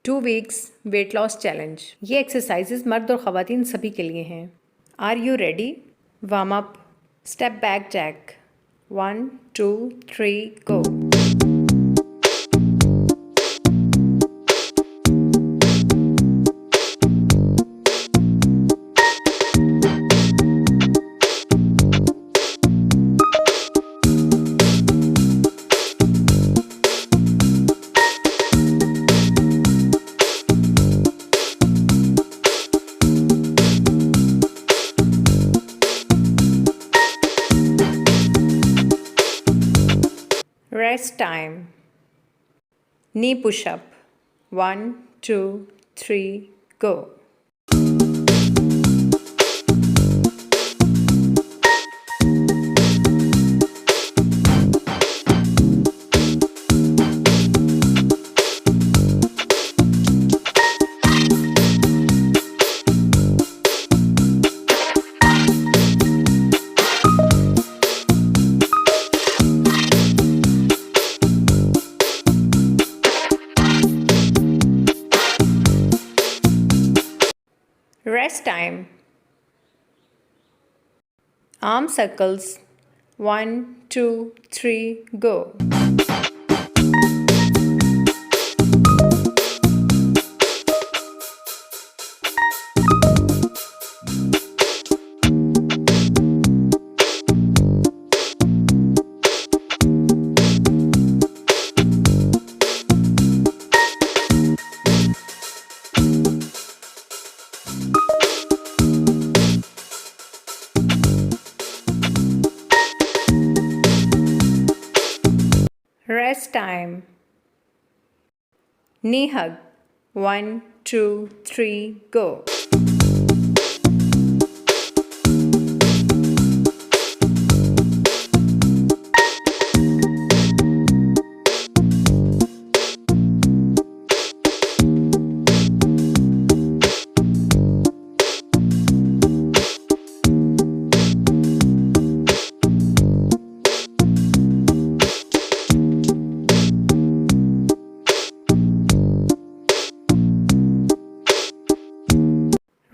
2 weeks weight loss challenge. ये exercises मर्द और ख़वातीन सभी के लिए हैं। Are you ready? Warm up, step back jack, 1 2 3 go. Rest time. Knee push up. 1 2 3 go. Rest time. Arm circles. 1 2 3 go. Rest time. Knee hug. 1 2 3 go.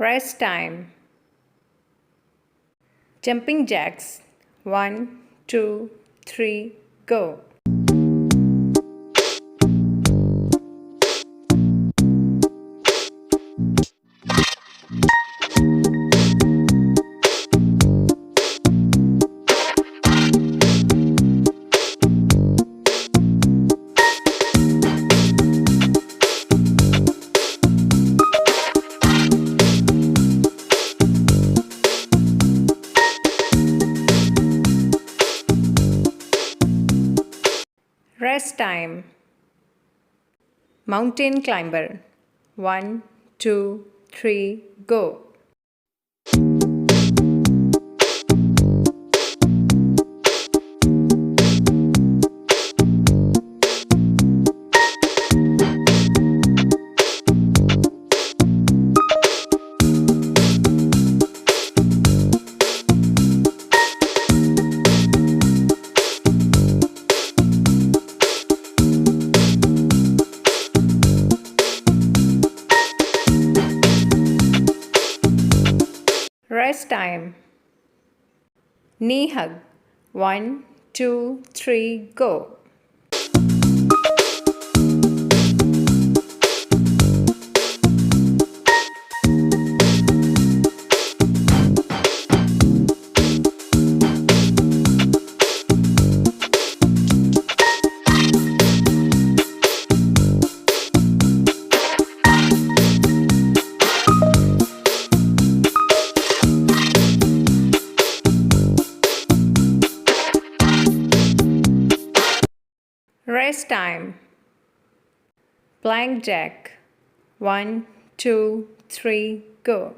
Rest time. Jumping jacks. 1 2 3 go. Rest time. Mountain climber. 1 2 3 go. Rest time. Knee hug. 1 2 3 go. Rest time. Plank jack. 1 2 3 go.